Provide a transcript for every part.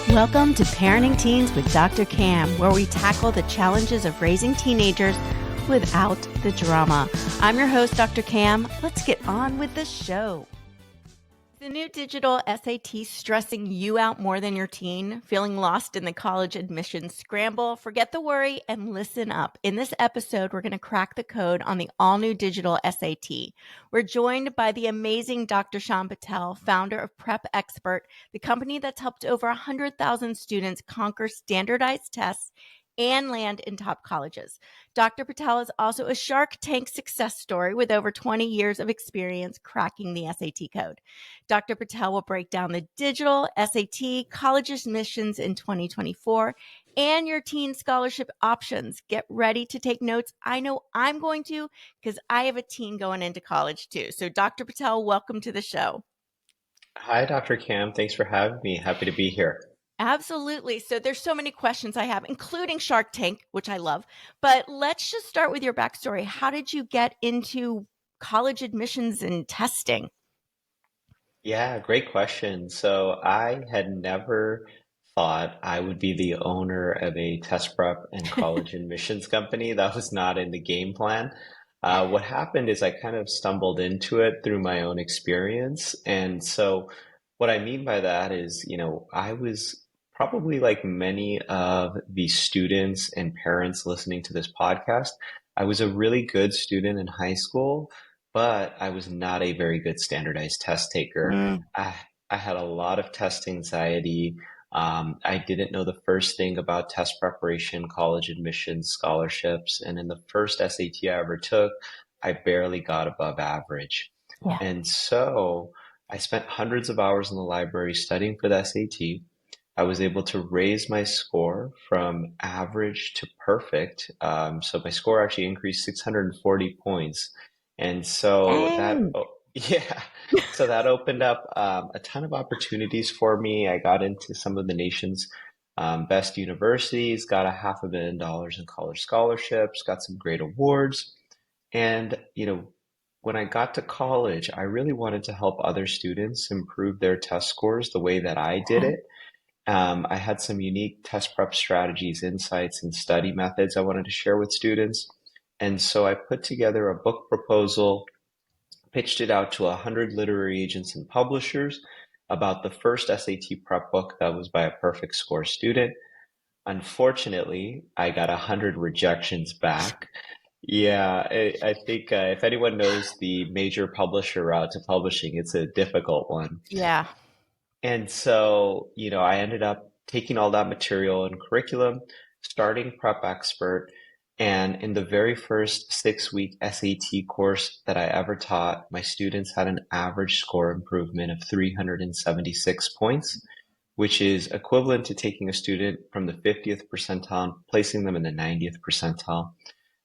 Welcome to Parenting Teens with Dr. Cam, where we tackle the challenges of raising teenagers without the drama. I'm your host, Dr. Cam. Let's get on with the show. The new digital SAT stressing you out more than your teen? Feeling lost in the college admissions scramble? Forget the worry and listen up. In this episode, we're going to crack the code on the all-new digital SAT. We're joined by the amazing Dr. Shaan Patel, founder of Prep Expert, the company that's helped over 100,000 students conquer standardized tests and land in top colleges. Dr. Patel is also a Shark Tank success story with over 20 years of experience cracking the SAT code. Dr. Patel will break down the digital SAT, college admissions in 2024, and your teen scholarship options. Get ready to take notes. I know I'm going to because I have a teen going into college too. So Dr. Patel, welcome to the show. Hi, Dr. Cam. Thanks for having me. Happy to be here. Absolutely. So there's so many questions I have, including Shark Tank, which I love. But let's just start with your backstory. How did you get into college admissions and testing? Yeah, great question. So I had never thought I would be the owner of a test prep and college admissions company. That was not in the game plan. What happened is I kind of stumbled into it through my own experience. And so what I mean by that is, I was probably like many of the students and parents listening to this podcast. I was a really good student in high school, but I was not a very good standardized test taker. Mm, I, I had a lot of test anxiety. I didn't know the first thing about test preparation, college admissions, scholarships. And in the first SAT I ever took, I barely got above average. yeah. And so I spent hundreds of hours in the library studying for the SAT. I was able to raise my score from average to perfect. So my score actually increased 640 points. And so that, Dang. yeah, so that opened up a ton of opportunities for me. I got into some of the nation's best universities, got a $500,000 in college scholarships, got some great awards. And, when I got to college, I really wanted to help other students improve their test scores the way that I did it. I had some unique test prep strategies, insights, and study methods I wanted to share with students. And so I put together a book proposal, pitched it out to 100 literary agents and publishers about the first SAT prep book that was by a perfect score student. Unfortunately, I got 100 rejections back. Yeah, I think if anyone knows the major publisher route to publishing, it's a difficult one. Yeah. And so, I ended up taking all that material and curriculum, starting Prep Expert, and in the very first 6-week SAT course that I ever taught, my students had an average score improvement of 376 points, which is equivalent to taking a student from the 50th percentile and placing them in the 90th percentile.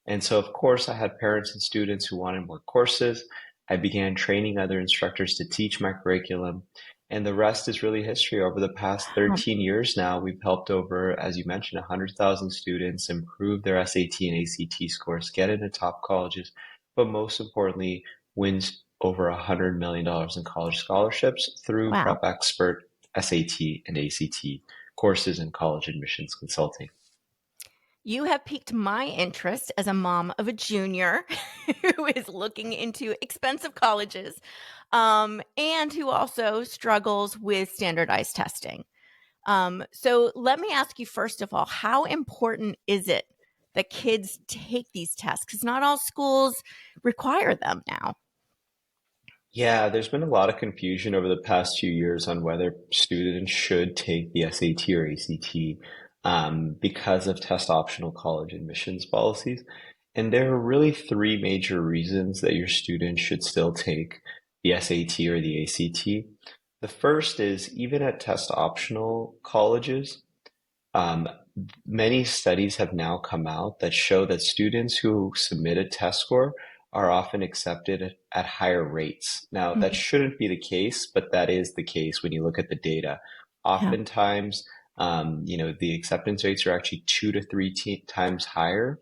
And so, of course, I had parents and students who wanted more courses. I began training other instructors to teach my curriculum. And the rest is really history. Over the past 13 years now, we've helped over, as you mentioned, 100,000 students improve their SAT and ACT scores, get into top colleges, but most importantly, wins over $100 million in college scholarships through Wow. Prep Expert, SAT, and ACT courses and college admissions consulting. You have piqued my interest as a mom of a junior who is looking into expensive colleges and who also struggles with standardized testing. So let me ask you, first of all, how important is it that kids take these tests? Because not all schools require them now. Yeah, there's been a lot of confusion over the past few years on whether students should take the SAT or ACT because of test optional college admissions policies. And there are really three major reasons that your students should still take the SAT or the ACT. The first is even at test optional colleges, um, many studies have now come out that show that students who submit a test score are often accepted at higher rates. Now, that Mhm. shouldn't be the case, but that is the case when you look at the data. Yeah. Oftentimes, the acceptance rates are actually two to three times higher.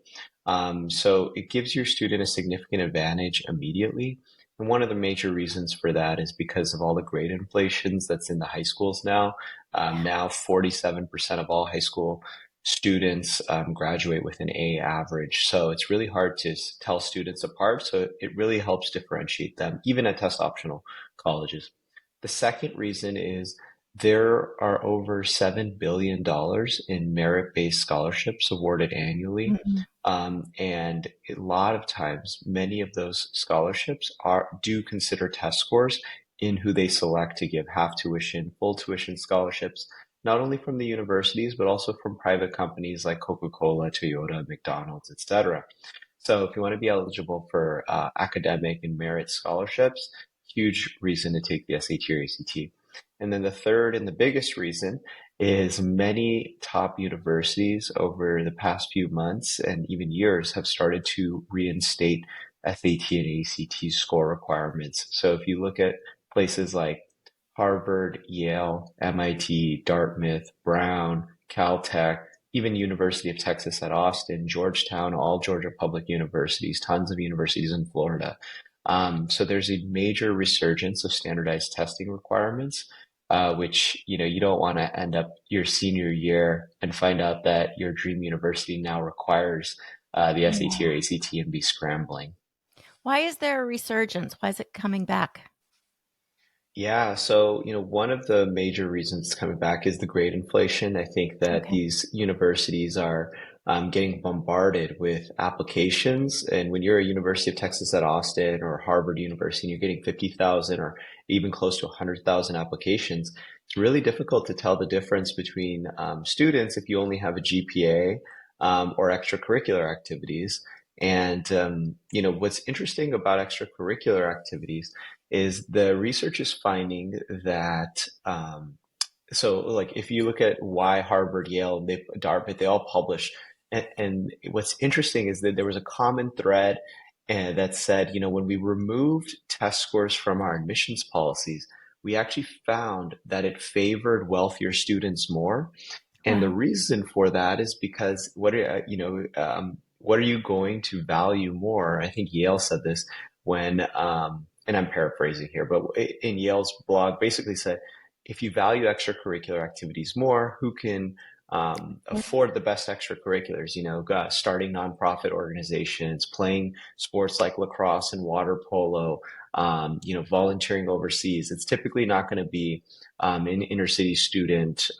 So it gives your student a significant advantage immediately. And one of the major reasons for that is because of all the grade inflations that's in the high schools now. Now 47% of all high school students graduate with an A average. So it's really hard to tell students apart. So it really helps differentiate them, even at test optional colleges. The second reason is there are over $7 billion in merit-based scholarships awarded annually. Mhm. And a lot of times, many of those scholarships do consider test scores in who they select to give half tuition, full tuition scholarships, not only from the universities, but also from private companies like Coca-Cola, Toyota, McDonald's, etc. So if you want to be eligible for academic and merit scholarships, huge reason to take the SAT or ACT. And then the third and the biggest reason is many top universities over the past few months and even years have started to reinstate SAT and ACT score requirements. So if you look at places like Harvard, Yale, MIT, Dartmouth, Brown, Caltech, even University of Texas at Austin, Georgetown, all Georgia public universities, tons of universities in Florida. So there's a major resurgence of standardized testing requirements, which you don't want to end up your senior year and find out that your dream university now requires the SAT or Yeah. ACT and be scrambling. Why is there a resurgence? Why is it coming back? Yeah, so one of the major reasons coming back is the grade inflation. I think that Okay. these universities are getting bombarded with applications, and when you're a University of Texas at Austin or Harvard University, and you're getting 50,000 or even close to 100,000 applications, it's really difficult to tell the difference between students if you only have a GPA or extracurricular activities. And what's interesting about extracurricular activities is the research is finding that so like if you look at why Harvard, Yale, Dartmouth, they all publish, and what's interesting is that there was a common thread that said, when we removed test scores from our admissions policies, we actually found that it favored wealthier students more. And the Wow. reason for that is because what are you going to value more? I think Yale said this when, and I'm paraphrasing here, but in Yale's blog basically said, if you value extracurricular activities more, who can afford the best extracurriculars? Starting nonprofit organizations, playing sports like lacrosse and water polo, volunteering overseas. It's typically not going to be an inner city student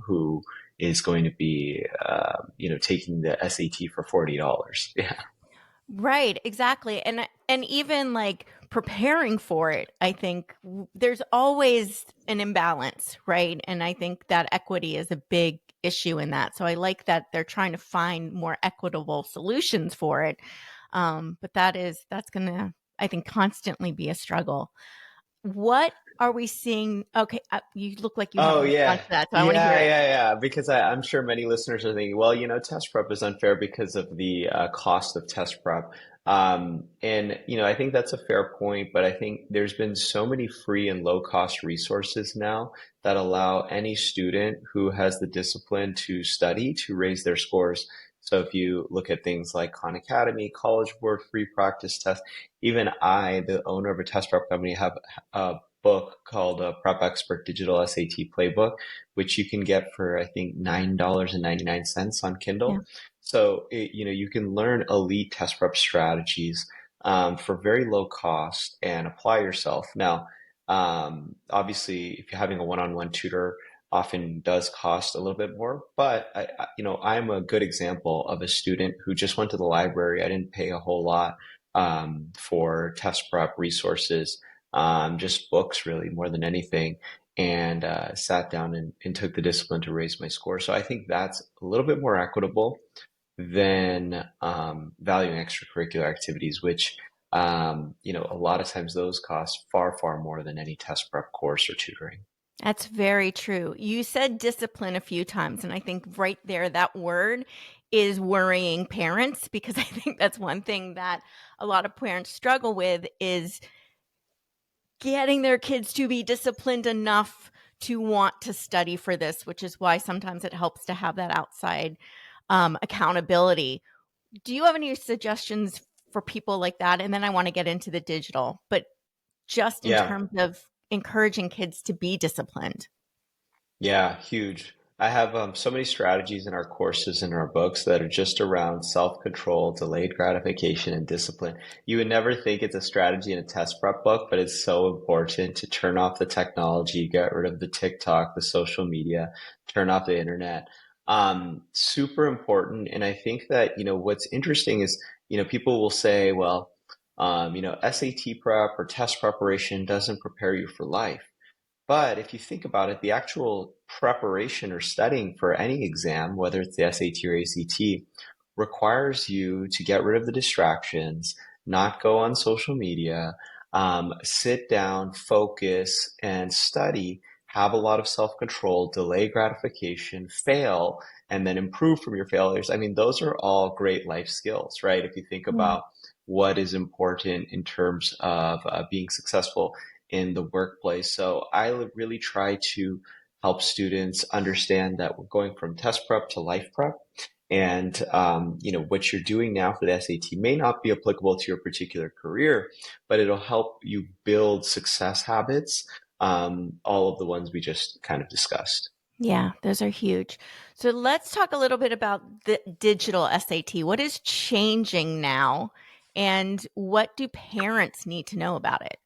who is going to be, taking the SAT for $40. Yeah. Right, exactly. And even like preparing for it, I think there's always an imbalance, right? And I think that equity is a big issue in that. So I like that they're trying to find more equitable solutions for it. But that's going to, I think, constantly be a struggle. What are we seeing? Okay, you look like you have a Oh response yeah. to that, so I want to hear Yeah, it. yeah, yeah. Because I'm sure many listeners are thinking, well, test prep is unfair because of the cost of test prep. And I think that's a fair point, but I think there's been so many free and low cost resources now that allow any student who has the discipline to study to raise their scores. So if you look at things like Khan Academy, College Board, free practice test, even I, the owner of a test prep company, have book called Prep Expert Digital SAT Playbook, which you can get for I think $9.99 on Yeah. Kindle. So you can learn elite test prep strategies for very low cost and apply yourself. Now, obviously, if you're having a one-on-one tutor, often does cost a little bit more. But I'm a good example of a student who just went to the library. I didn't pay a whole lot for test prep resources, just books really more than anything, and sat down and took the discipline to raise my score. So I think that's a little bit more equitable than valuing extracurricular activities, which a lot of times those cost far, far more than any test prep course or tutoring. That's very true. You said discipline a few times, and I think right there, that word is worrying parents because I think that's one thing that a lot of parents struggle with is getting their kids to be disciplined enough to want to study for this, which is why sometimes it helps to have that outside accountability. Do you have any suggestions for people like that. And then I want to get into the digital, but just in Yeah. terms of encouraging kids to be disciplined. Yeah, huge. I have so many strategies in our courses and our books that are just around self-control, delayed gratification, and discipline. You would never think it's a strategy in a test prep book, but it's so important to turn off the technology, get rid of the TikTok, the social media, turn off the internet. Super important. And I think that, what's interesting is, people will say, well, SAT prep or test preparation doesn't prepare you for life. But if you think about it, the actual preparation or studying for any exam, whether it's the SAT or ACT, requires you to get rid of the distractions, not go on social media, sit down, focus, and study, have a lot of self-control, delay gratification, fail, and then improve from your failures. I mean, those are all great life skills, right? If you think Yeah. about what is important in terms of being successful in the workplace. So I really try to help students understand that we're going from test prep to life prep. And what you're doing now for the SAT may not be applicable to your particular career, but it'll help you build success habits, all of the ones we just kind of discussed. Yeah, those are huge. So let's talk a little bit about the digital SAT. What is changing now, and what do parents need to know about it?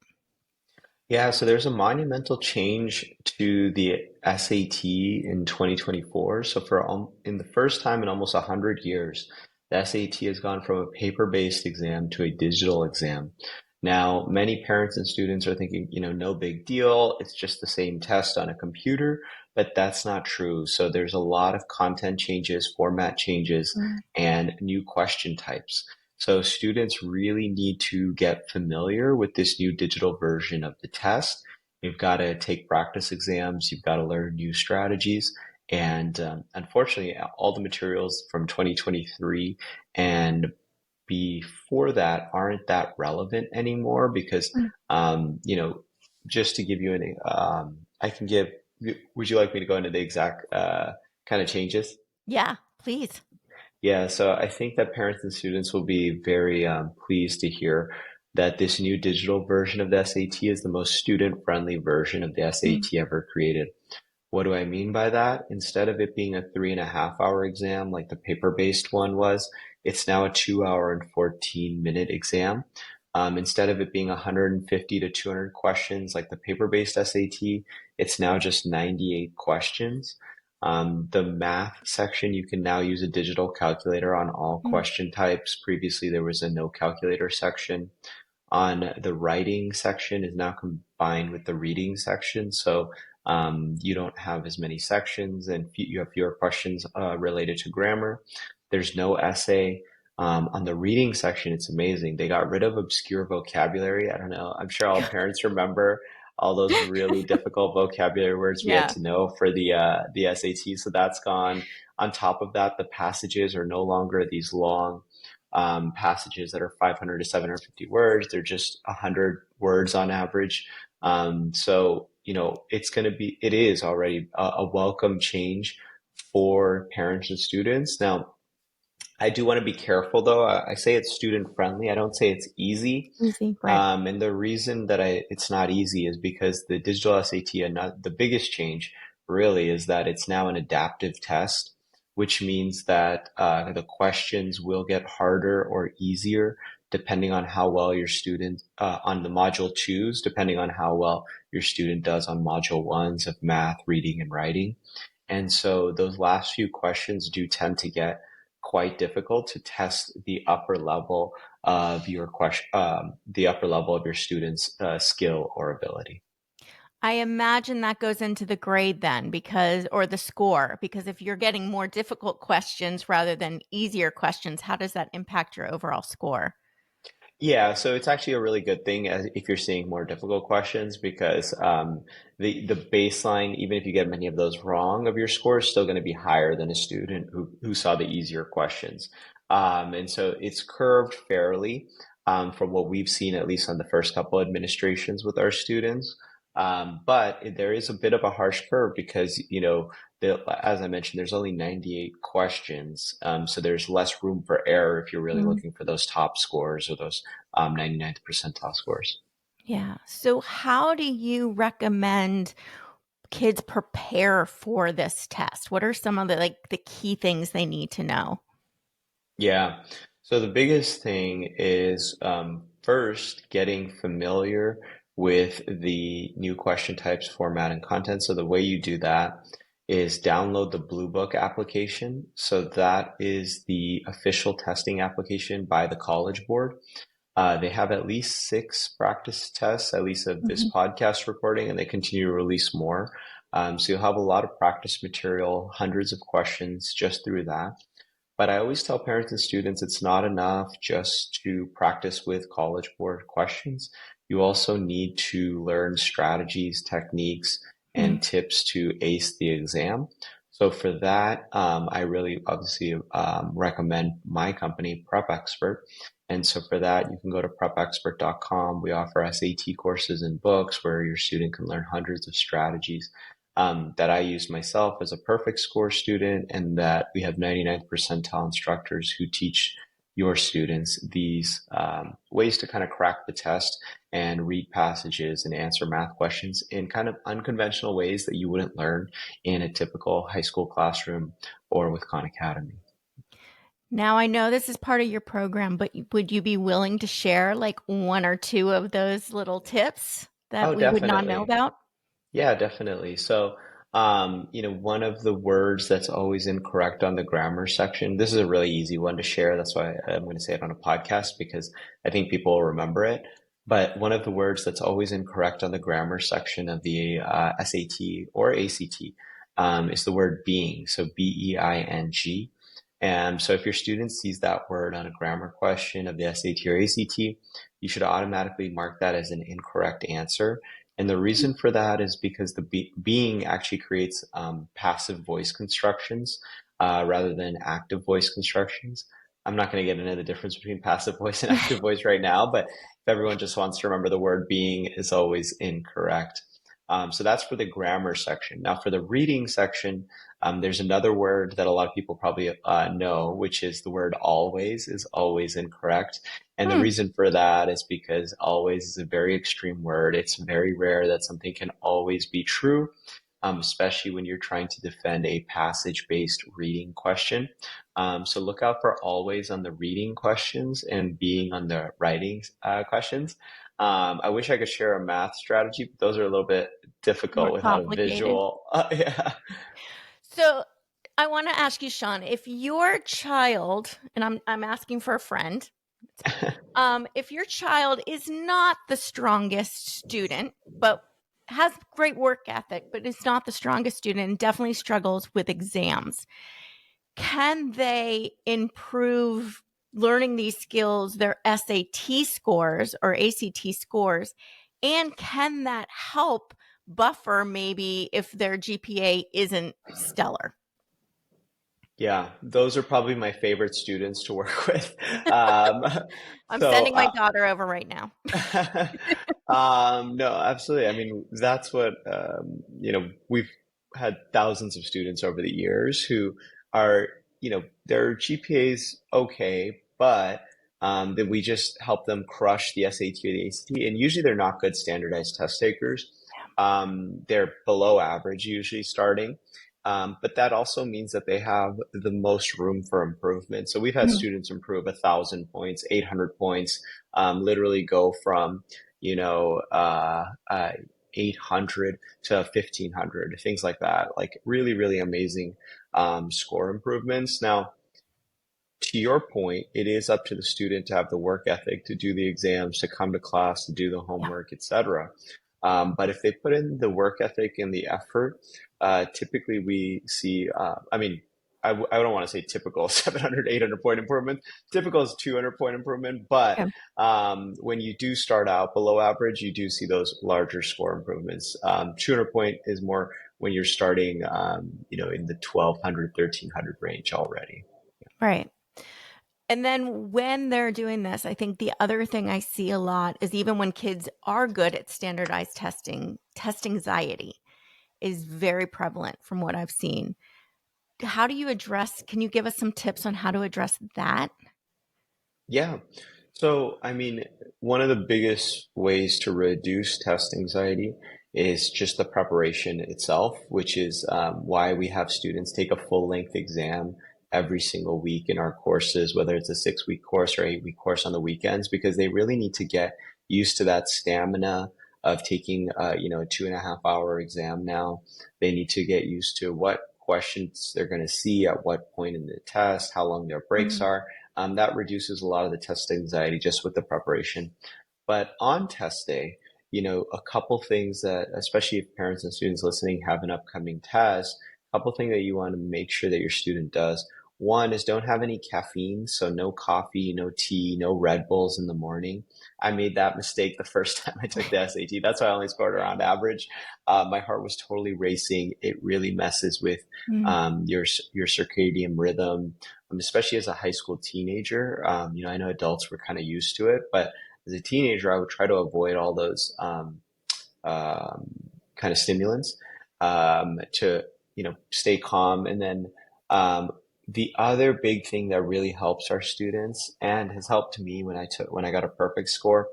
Yeah, so there's a monumental change to the SAT in 2024. So in the first time in almost 100 years, the SAT has gone from a paper-based exam to a digital exam. Now, many parents and students are thinking, no big deal. It's just the same test on a computer, but that's not true. So there's a lot of content changes, format changes, Mm. and new question types. So students really need to get familiar with this new digital version of the test. You've got to take practice exams. You've got to learn new strategies. And unfortunately, all the materials from 2023 and before that aren't that relevant anymore because, Mm. just to give you I can give, would you like me to go into the exact kind of changes? Yeah, please. Yeah, so I think that parents and students will be very pleased to hear that this new digital version of the SAT is the most student-friendly version of the Mm. SAT ever created. What do I mean by that? Instead of it being a 3.5 hour exam like the paper-based one was, it's now a 2 hour and 14-minute exam. Instead of it being 150 to 200 questions like the paper-based SAT, it's now just 98 questions. The math section, you can now use a digital calculator on all Mm. question types. Previously, there was a no calculator section. On the writing section is now combined with the reading section. So you don't have as many sections and you have fewer questions related to grammar. There's no essay. On the reading section, it's amazing. They got rid of obscure vocabulary. I don't know. I'm sure all parents remember all those really difficult vocabulary words we had Yeah. to know for the SAT. So that's gone. On top of that, the passages are no longer these long passages that are 500 to 750 words. They're just 100 words on average. So, it is already a welcome change for parents and students. Now, I do want to be careful though. I say it's student friendly. I don't say it's easy. Easy, right? And the reason that it's not easy is because the digital SAT and not the biggest change really is that it's now an adaptive test, which means that the questions will get harder or easier depending on how well your student on the module twos, depending on how well your student does on module ones of math, reading, and writing. And so those last few questions do tend to get quite difficult to test the upper level of your the upper level of your student's skill or ability. I imagine that goes into the grade then or the score, because if you're getting more difficult questions rather than easier questions, how does that impact your overall score? Yeah, so it's actually a really good thing if you're seeing more difficult questions because the baseline, even if you get many of those wrong, of your score is still going to be higher than a student who saw the easier questions. And so it's curved fairly from what we've seen, at least on the first couple administrations with our students. But there is a bit of a harsh curve because, as I mentioned, there's only 98 questions. So there's less room for error if you're really Mm. looking for those top scores or those 99th percentile scores. Yeah. So, how do you recommend kids prepare for this test? What are some of the key things they need to know? Yeah. So the biggest thing is first getting familiar with the new question types, format, and content. So the way you do that is download the Blue Book application. So that is the official testing application by the College Board. They have at least 6 practice tests, at least of this Mhm. podcast recording, and they continue to release more. So you'll have a lot of practice material, hundreds of questions just through that. But I always tell parents and students it's not enough just to practice with College Board questions. You also need to learn strategies, techniques, Mm. and tips to ace the exam. So for that, I really obviously recommend my company, Prep Expert. And so for that, you can go to prepexpert.com. We offer SAT courses and books where your student can learn hundreds of strategies that I use myself as a perfect score student, and that we have 99th percentile instructors who teach your students these ways to kind of crack the test and read passages and answer math questions in kind of unconventional ways that you wouldn't learn in a typical high school classroom or with Khan Academy. Now, I know this is part of your program, but would you be willing to share like one or two of those little tips that Oh, we would not know definitely. about? Yeah, definitely. So, one of the words that's always incorrect on the grammar section, this is a really easy one to share. That's why I'm going to say it on a podcast because I think people will remember it. But one of the words that's always incorrect on the grammar section of the SAT or ACT is the word being. So BEING. And so if your student sees that word on a grammar question of the SAT or ACT, you should automatically mark that as an incorrect answer. And the reason for that is because the being actually creates passive voice constructions rather than active voice constructions. I'm not going to get into the difference between passive voice and active voice right now, but if everyone just wants to remember, the word being is always incorrect. So that's for the grammar section. Now, for the reading section, there's another word that a lot of people probably know, which is the word always is always incorrect. And the Hmm. reason for that is because always is a very extreme word. It's very rare that something can always be true, especially when you're trying to defend a passage-based reading question. So look out for always on the reading questions and being on the writing questions. I wish I could share a math strategy, but those are a little bit More difficult without a complicated. visual. Yeah. So I want to ask you, Sean, if your child, and I'm asking for a friend, if your child is not the strongest student, but has great work ethic, but is not the strongest student and definitely struggles with exams, can they improve learning these skills, their SAT scores or ACT scores? And can that help buffer maybe if their GPA isn't stellar? Yeah, those are probably my favorite students to work with. Um, I'm so sending my daughter over right now. No, absolutely. I mean, that's what, we've had thousands of students over the years who are, their GPA's okay, but then we just help them crush the SAT or the ACT. And usually they're not good standardized test takers. They're below average usually starting. But that also means that they have the most room for improvement. So we've had Mm. students improve 1,000 points, 800 points, literally go from, you know, uh, uh, 800 to 1,500, things like that. Like really, really amazing score improvements. Now, to your point, it is up to the student to have the work ethic to do the exams, to come to class, to do the Yeah. homework, etc. But if they put in the work ethic and the effort, typically we see, I don't want to say typical 700, 800 point improvement. Typical is 200 point improvement. But Okay. when you do start out below average, you do see those larger score improvements. 200 point is more when you're starting, in the 1,200, 1,300 range already. Right. And then when they're doing this, I think the other thing I see a lot is even when kids are good at standardized testing, test anxiety is very prevalent from what I've seen. How do you address, can you give us some tips on how to address that? Yeah. So, I mean, one of the biggest ways to reduce test anxiety is just the preparation itself, which is why we have students take a full length exam every single week in our courses, whether it's a 6 week course or 8 week course on the weekends, because they really need to get used to that stamina of taking, a 2.5 hour exam now. They need to get used to what questions they're going to see at what point in the test, how long their breaks Mm, are. That reduces a lot of the test anxiety just with the preparation. But on test day, a couple things that, especially if parents and students listening have an upcoming test, a couple things that you want to make sure that your student does. One is don't have any caffeine, so no coffee, no tea, no Red Bulls in the morning. I made that mistake the first time I took the SAT. That's why I only scored around average. My heart was totally racing. It really messes with mm, your circadian rhythm, especially as a high school teenager. I know adults were kind of used to it, but as a teenager, I would try to avoid all those um, kind of stimulants to stay calm. And then the other big thing that really helps our students and has helped me when I got a perfect score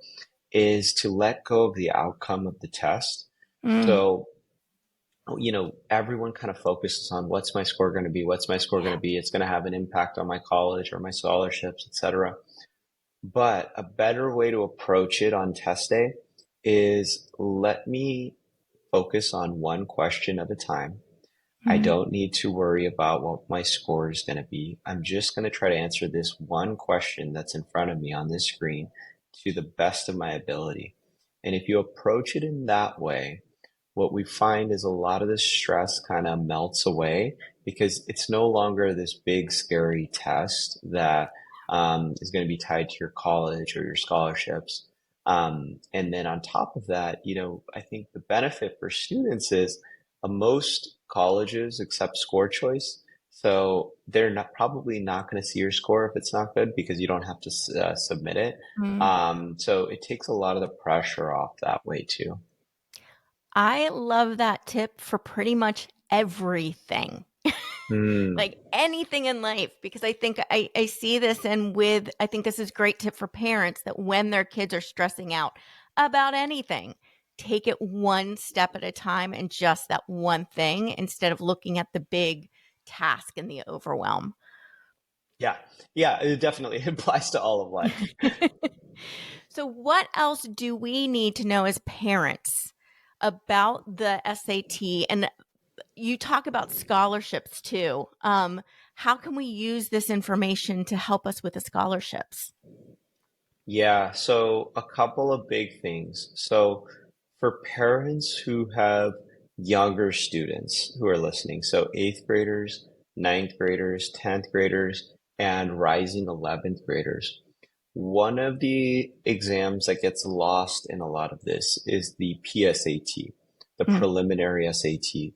is to let go of the outcome of the test. mm, So everyone kind of focuses on what's my score going to be? What's my score going yeah. to be? It's going to have an impact on my college or my scholarships, etc. But a better way to approach it on test day is let me focus on one question at a time. I Mm, don't need to worry about what my score is going to be. I'm just going to try to answer this one question that's in front of me on this screen to the best of my ability. And if you approach it in that way, what we find is a lot of the stress kind of melts away because it's no longer this big, scary test that is going to be tied to your college or your scholarships. And then on top of that, I think the benefit for students is most colleges accept score choice. So they're probably not going to see your score if it's not good because you don't have to submit it. mm. So it takes a lot of the pressure off that way too. I love that tip for pretty much everything. Hmm. Like anything in life, because I think I see this, and with I think this is a great tip for parents that when their kids are stressing out about anything, take it one step at a time and just that one thing instead of looking at the big task and the overwhelm. Yeah, yeah, it definitely applies to all of life. So, what else do we need to know as parents about the SAT? And you talk about scholarships too. How can we use this information to help us with the scholarships? Yeah, so a couple of big things. So for parents who have younger students who are listening, so eighth graders, ninth graders, 10th graders, and rising 11th graders, one of the exams that gets lost in a lot of this is the PSAT, the Mm, preliminary SAT.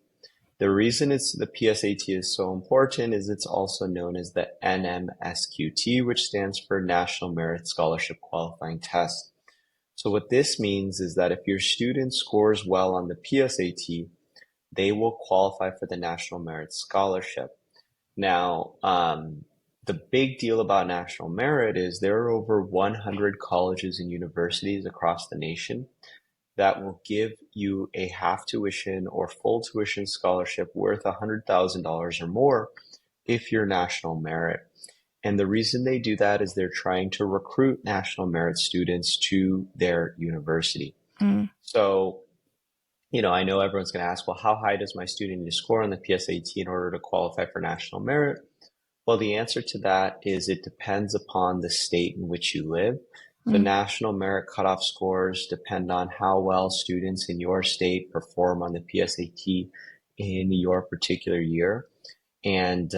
The reason the PSAT is so important is it's also known as the NMSQT, which stands for National Merit Scholarship Qualifying Test. So what this means is that if your student scores well on the PSAT, they will qualify for the National Merit Scholarship. Now, the big deal about National Merit is there are over 100 colleges and universities across the nation that will give you a half tuition or full tuition scholarship worth $100,000 or more if you're national merit. And the reason they do that is they're trying to recruit national merit students to their university. mm, So, I know everyone's going to ask, well, how high does my student need to score on the PSAT in order to qualify for national merit? Well, the answer to that is it depends upon the state in which you live. So mm, national merit cutoff scores depend on how well students in your state perform on the PSAT in your particular year. And,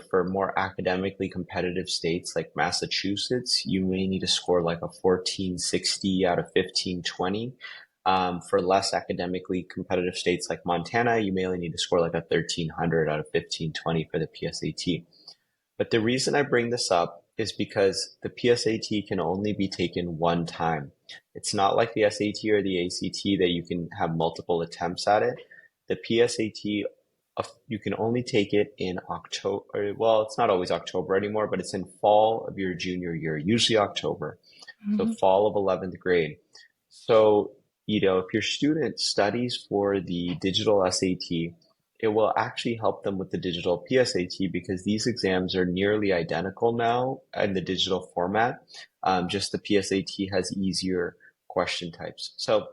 for more academically competitive states like Massachusetts, you may need to score like a 1460 out of 1520. For less academically competitive states like Montana, you may only need to score like a 1300 out of 1520 for the PSAT. But the reason I bring this up is because the PSAT can only be taken one time. It's not like the SAT or the ACT that you can have multiple attempts at it. The PSAT, you can only take it in October. Well, it's not always October anymore, but it's in fall of your junior year, usually October. So Mhm. fall of 11th grade. So, if your student studies for the digital SAT, it will actually help them with the digital PSAT because these exams are nearly identical now in the digital format. Just the PSAT has easier question types. So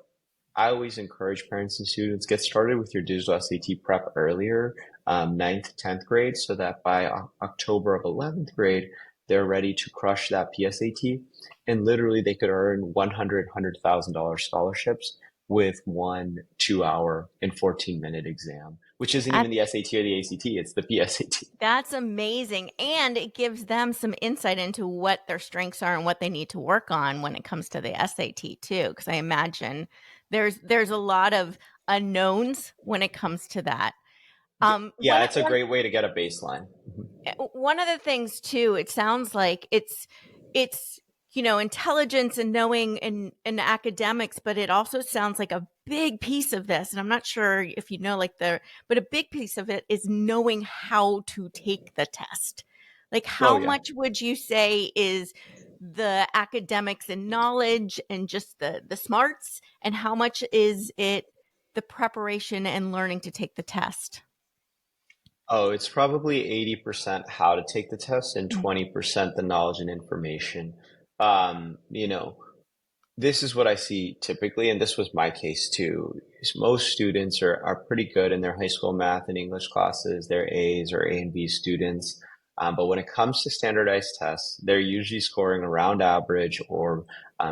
I always encourage parents and students get started with your digital SAT prep earlier, ninth, 10th grade, so that by October of 11th grade, they're ready to crush that PSAT. And literally, they could earn $100,000 scholarships with 1 2 hour and 14-minute exam, which isn't even the SAT or the ACT, it's the PSAT. That's amazing. And it gives them some insight into what their strengths are and what they need to work on when it comes to the SAT too. Because I imagine there's a lot of unknowns when it comes to that. Yeah, it's a great way to get a baseline. Mhm. One of the things too, it sounds like it's intelligence and knowing and academics, but it also sounds like a big piece of this, and I'm not sure if you know but a big piece of it is knowing how to take the test. Like, Oh, how yeah. much would you say is the academics and knowledge and just the smarts, and how much is it the preparation and learning to take the test? Oh, it's probably 80% how to take the test and Mm. 20% the knowledge and information. Um, you know, this is what I see typically, and this was my case too. Is most students are pretty good in their high school math and English classes. They're A's or A and B students. But when it comes to standardized tests, they're usually scoring around average or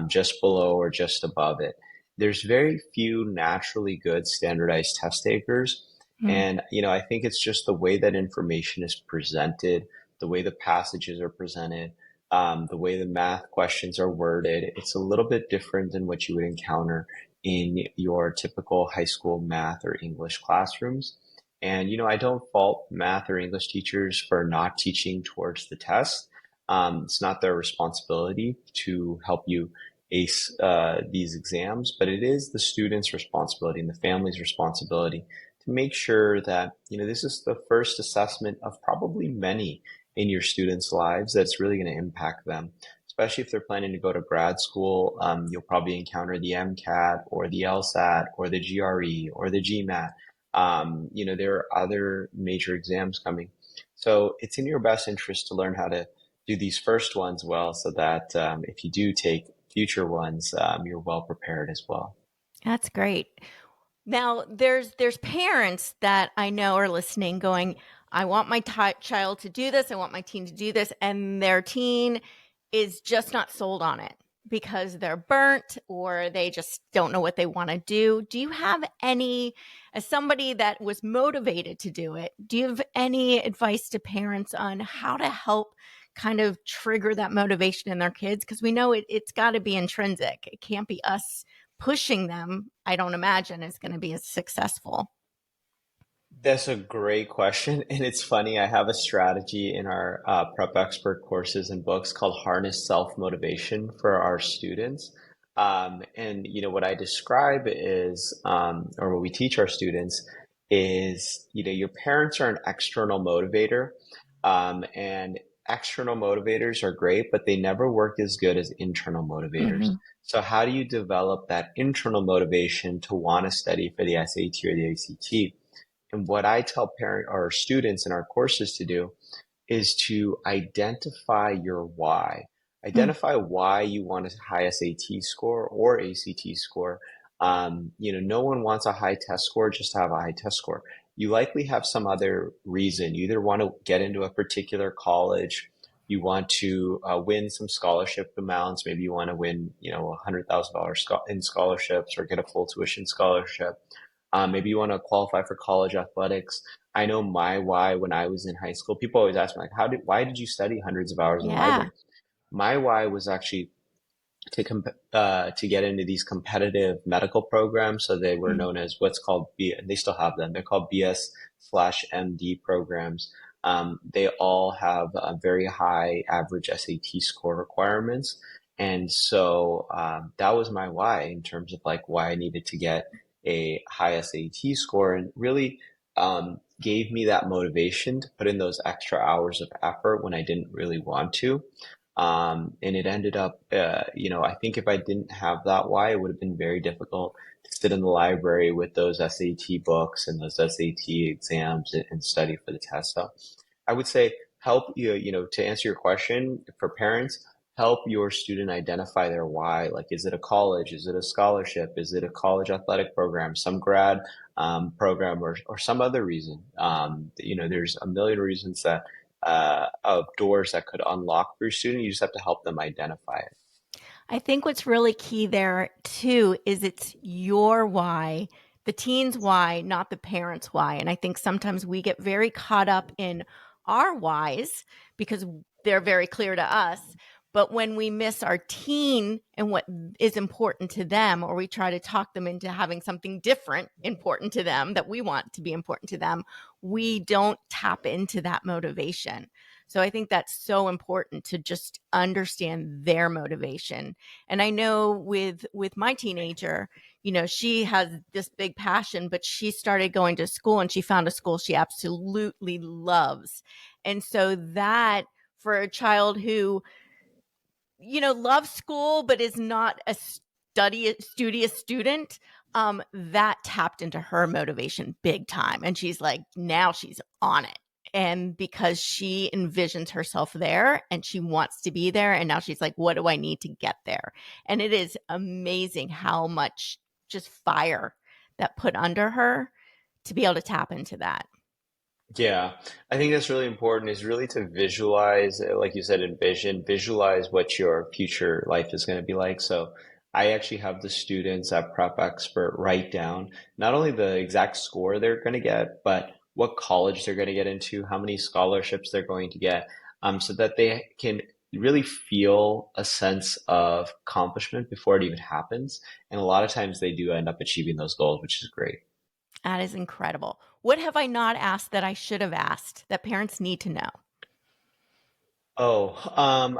just below or just above it. There's very few naturally good standardized test takers. Mm. And, I think it's just the way that information is presented, the way the passages are presented, the way the math questions are worded. It's a little bit different than what you would encounter in your typical high school math or English classrooms. And, I don't fault math or English teachers for not teaching towards the test. It's not their responsibility to help you ace these exams, but it is the student's responsibility and the family's responsibility to make sure that, this is the first assessment of probably many in your students' lives that's really going to impact them, especially if they're planning to go to grad school. You'll probably encounter the MCAT or the LSAT or the GRE or the GMAT. There are other major exams coming. So it's in your best interest to learn how to do these first ones well so that if you do take future ones, you're well prepared as well. That's great. Now, there's parents that I know are listening going, I want my child to do this. I want my teen to do this. And their teen is just not sold on it because they're burnt or they just don't know what they want to do. Do you have any, as somebody that was motivated to do it, do you have any advice to parents on how to help kind of trigger that motivation in their kids? Because we know it's got to be intrinsic. It can't be us pushing them. I don't imagine is going to be as successful. That's a great question. And it's funny, I have a strategy in our Prep Expert courses and books called Harness Self-Motivation for our students. And, what I describe is, or what we teach our students is, your parents are an external motivator. And external motivators are great, but they never work as good as internal motivators. Mm-hmm. So how do you develop that internal motivation to want to study for the SAT or the ACT? And what I tell parent or students in our courses to do is to identify your why. Identify why you want a high SAT score or ACT score. No one wants a high test score just to have a high test score. You likely have some other reason. You either want to get into a particular college, you want to win some scholarship amounts. Maybe you want to win, $100,000 in scholarships or get a full tuition scholarship. Maybe you want to qualify for college athletics. I know my why when I was in high school. People always ask me like, why did you study hundreds of hours in the Yeah. library? My why was actually to get into these competitive medical programs. So they were Mm. known as what's called they still have them. They're called BS/MD programs. they all have very high average SAT score requirements. And so that was my why in terms of like why I needed to get a high SAT score, and really gave me that motivation to put in those extra hours of effort when I didn't really want to. And it ended up, I think if I didn't have that why, it would have been very difficult to sit in the library with those SAT books and those SAT exams and study for the test. So I would say help you, to answer your question for parents, help your student identify their why. Like, is it a college? Is it a scholarship? Is it a college athletic program, some grad program, or some other reason? There's a million reasons that of doors that could unlock for your student. You just have to help them identify it. I think what's really key there too is it's your why, the teen's why, not the parent's why. And I think sometimes we get very caught up in our whys because they're very clear to us. But when we miss our teen and what is important to them, or we try to talk them into having something different important to them that we want to be important to them, we don't tap into that motivation. So I think that's so important to just understand their motivation. And I know with my teenager, she has this big passion, but she started going to school and she found a school she absolutely loves. And so that for a child who loves school but is not a studious student, that tapped into her motivation big time. And she's like, now she's on it. And because she envisions herself there and she wants to be there. And now she's like, what do I need to get there? And it is amazing how much just fire that put under her to be able to tap into that. Yeah, I think that's really important is really to visualize, like you said, visualize what your future life is going to be like. So I actually have the students at Prep Expert write down not only the exact score they're going to get, but what college they're going to get into, how many scholarships they're going to get, so that they can really feel a sense of accomplishment before it even happens. And a lot of times they do end up achieving those goals, which is great. That is incredible. What have I not asked that I should have asked that parents need to know? Oh,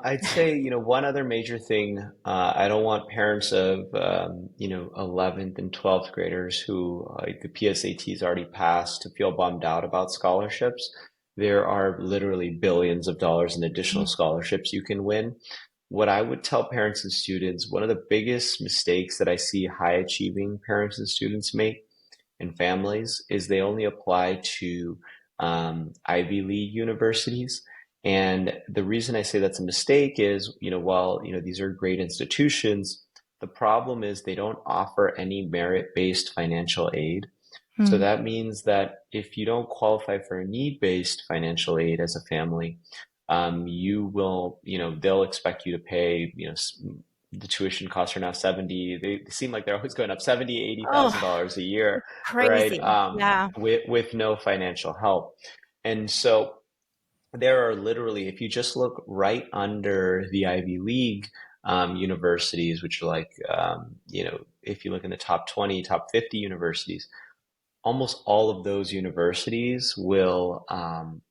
I'd say, one other major thing, I don't want parents of, 11th and 12th graders who like the PSATs already passed to feel bummed out about scholarships. There are literally billions of dollars in additional Mm. scholarships you can win. What I would tell parents and students, one of the biggest mistakes that I see high achieving parents and students make and families is they only apply to Ivy League universities. And the reason I say that's a mistake is, while, these are great institutions, the problem is they don't offer any merit-based financial aid. So Mm. that means that if you don't qualify for a need-based financial aid as a family, you will, they'll expect you to pay, the tuition costs are now 70. They seem like they're always going up 70, Oh, $80,000 a year, right? crazy. Yeah. With no financial help. And so there are literally, if you just look right under the Ivy League universities, which are like, if you look in the top 20, top 50 universities, almost all of those universities will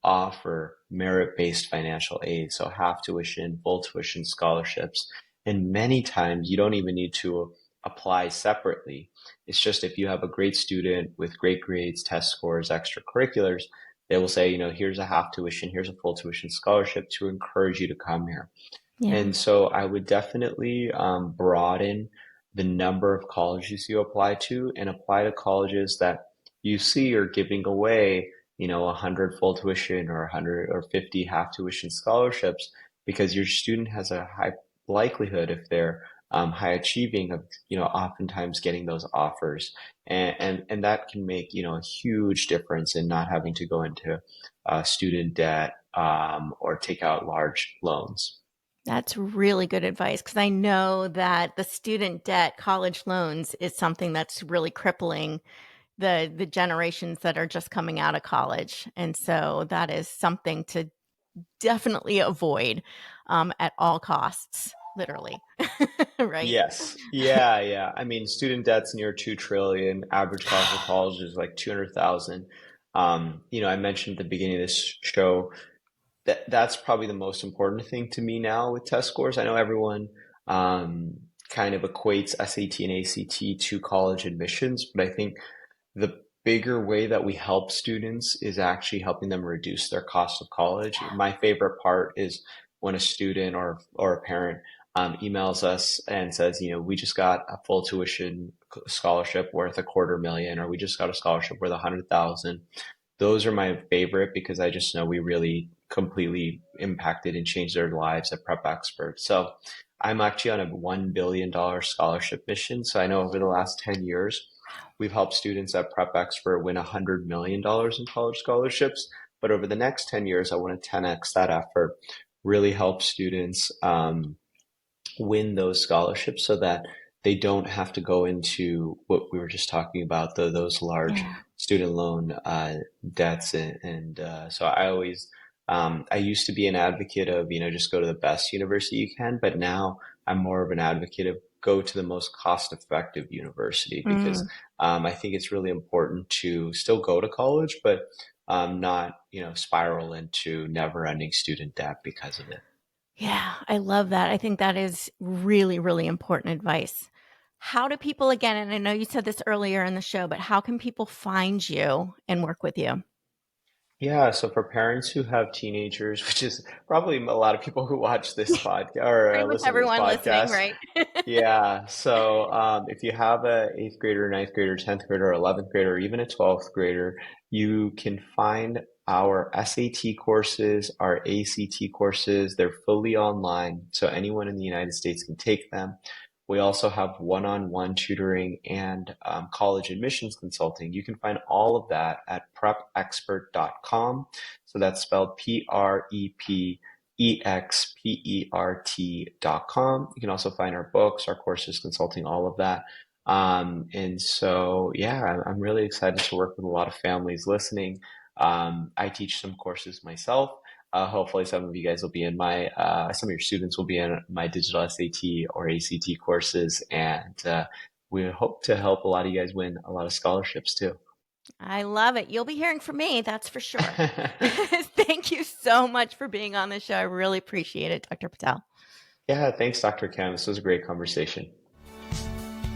offer merit-based financial aid, so half tuition, full tuition scholarships, and many times you don't even need to apply separately. It's just if you have a great student with great grades, test scores, extracurriculars, they will say, here's a half tuition, here's a full tuition scholarship to encourage you to come here. Yeah. And so I would definitely broaden the number of colleges you apply to and apply to colleges that you see are giving away, 100 full tuition or 100 or 50 half tuition scholarships because your student has a high likelihood if they're high achieving of, oftentimes getting those offers. And that can make, a huge difference in not having to go into student debt or take out large loans. That's really good advice because I know that the student debt, college loans is something that's really crippling the generations that are just coming out of college. And so that is something to definitely avoid at all costs, literally. Right? Yes. Yeah, yeah. I mean, student debt's near 2 trillion. Average cost of college is like 200,000. I mentioned at the beginning of this show that's probably the most important thing to me now with test scores. I know everyone kind of equates SAT and ACT to college admissions, but I think the bigger way that we help students is actually helping them reduce their cost of college. My favorite part is when a student or a parent emails us and says, we just got a full tuition scholarship worth $250,000, or we just got a scholarship worth 100,000. Those are my favorite because I just know we really completely impacted and changed their lives at Prep Expert. So I'm actually on a $1 billion scholarship mission. So I know over the last 10 years, we've helped students at Prep Expert win $100 million in college scholarships. But over the next 10 years, I want to 10x that effort, really help students win those scholarships so that they don't have to go into what we were just talking about, those large student loan debts. And so I used to be an advocate of, just go to the best university you can, but now I'm more of an advocate of go to the most cost-effective university because I think it's really important to still go to college, but not, spiral into never-ending student debt because of it. Yeah, I love that. I think that is really, really important advice. How do people, again, and I know you said this earlier in the show, but how can people find you and work with you? Yeah, so for parents who have teenagers, which is probably a lot of people who watch this podcast or Pretty much listen to this everyone listening, podcast. right? Yeah, so if you have a eighth grader, ninth grader, 10th grader, 11th grader, or even a 12th grader, you can find our SAT courses, our ACT courses. They're fully online, so anyone in the United States can take them. We also have one-on-one tutoring and college admissions consulting. You can find all of that at prepexpert.com. So that's spelled PREPEXPERT.com. You can also find our books, our courses, consulting, all of that. And so, yeah, I'm really excited to work with a lot of families listening. I teach some courses myself. Hopefully some of you guys will be in some of your students will be in my digital SAT or ACT courses. And we hope to help a lot of you guys win a lot of scholarships too. I love it. You'll be hearing from me, that's for sure. Thank you so much for being on the show. I really appreciate it, Dr. Patel. Yeah, thanks, Dr. Cam. This was a great conversation.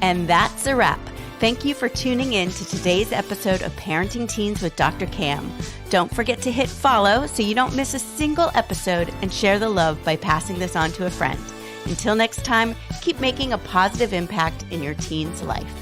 And that's a wrap. Thank you for tuning in to today's episode of Parenting Teens with Dr. Cam. Don't forget to hit follow so you don't miss a single episode, and share the love by passing this on to a friend. Until next time, keep making a positive impact in your teen's life.